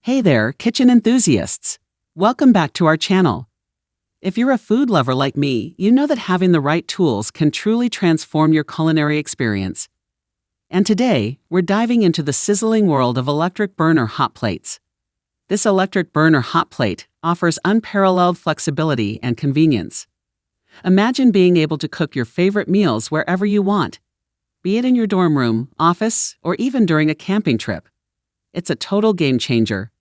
Hey there, kitchen enthusiasts! Welcome back to our channel. If you're a food lover like me, you know that having the right tools can truly transform your culinary experience. And today, we're diving into the sizzling world of electric burner hot plates. This electric burner hot plate offers unparalleled flexibility and convenience. Imagine being able to cook your favorite meals wherever you want, be it in your dorm room, office, or even during a camping trip. It's a total game changer.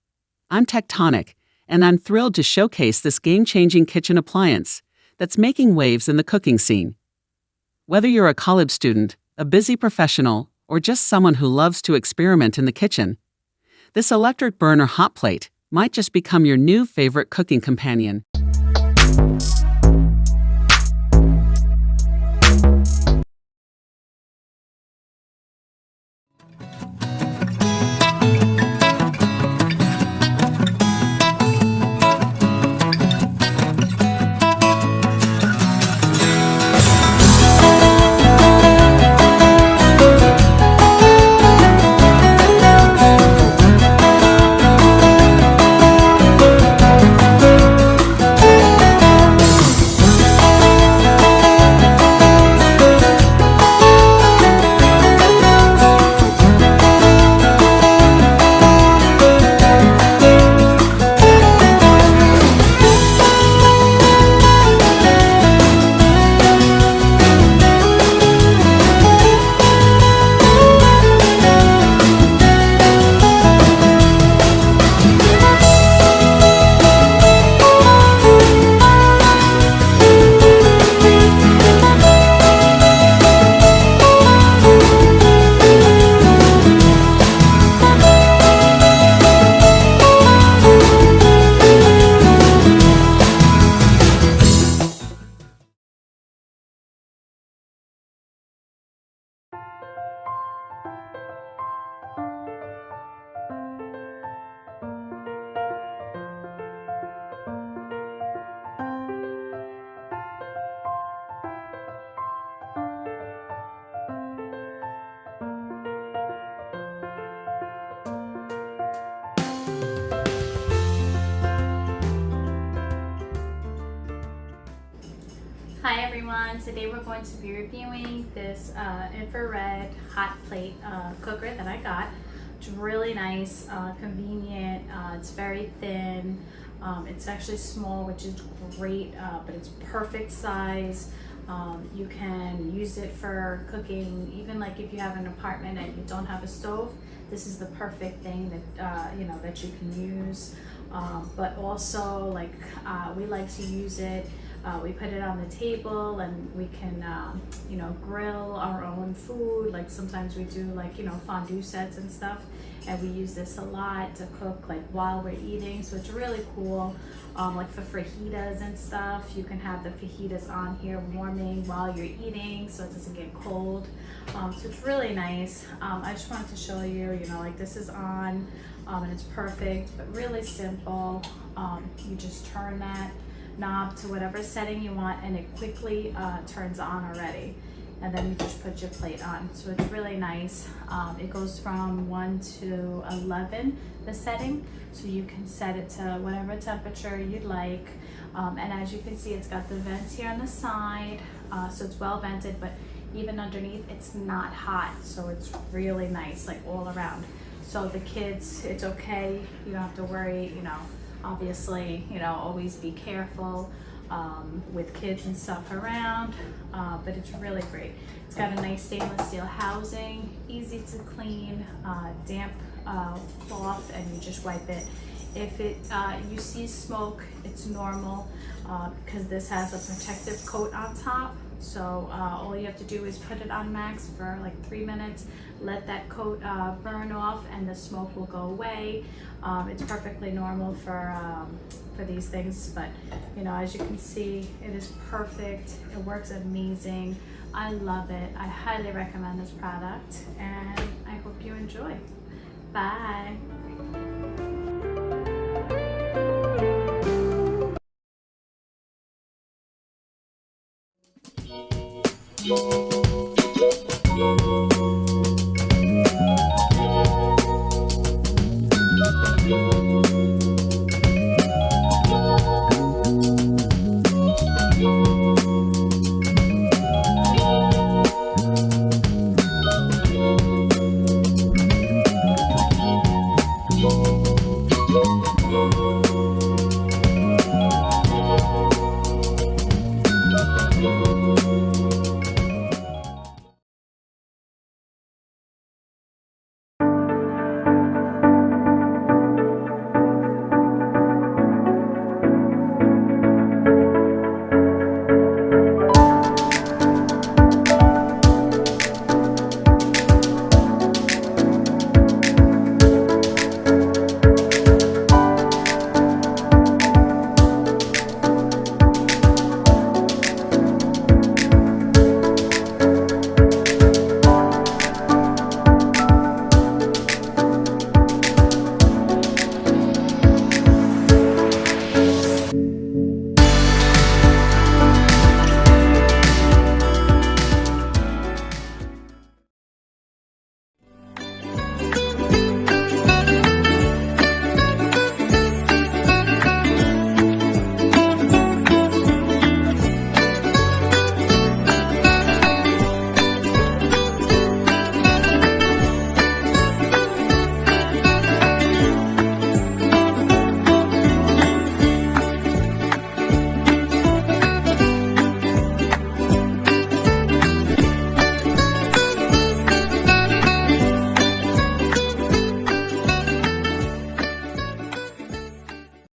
I'm Tectonic, and I'm thrilled to showcase this game-changing kitchen appliance that's making waves in the cooking scene. Whether you're a college student, a busy professional, or just someone who loves to experiment in the kitchen, this electric burner hot plate might just become your new favorite cooking companion. Hi everyone, today we're going to be reviewing this infrared hot plate cooker that I got. It's really nice, convenient, it's very thin, it's actually small, which is great, but it's perfect size. You can use it for cooking, even like if you have an apartment and you don't have a stove, this is the perfect thing that that you can use. But also, like, we like to use it. We put it on the table and we can, grill our own food. Like sometimes we do fondue sets and stuff, and we use this a lot to cook like while we're eating. So it's really cool. Like for fajitas and stuff, you can have the fajitas on here warming while you're eating, so it doesn't get cold. So it's really nice. I just wanted to show you, like this is on, and it's perfect, but really simple. You just turn that knob to whatever setting you want and it quickly turns on already, and then you just put your plate on. So it's really nice. It goes from 1 to 11, the setting, so you can set it to whatever temperature you'd like. And as you can see, it's got the vents here on the side, so it's well vented, but even underneath it's not hot, so it's really nice, like all around. So the kids, it's okay, you don't have to worry, obviously, always be careful with kids and stuff around, but it's really great. It's got a nice stainless steel housing, easy to clean, damp cloth, and you just wipe it. If you see smoke, it's normal because this has a protective coat on top. So all you have to do is put it on max for like 3 minutes, let that coat burn off, and the smoke will go away. It's perfectly normal for these things, but as you can see, it is perfect. It works amazing. I love it. I highly recommend this product, and I hope you enjoy. Bye. Thank you.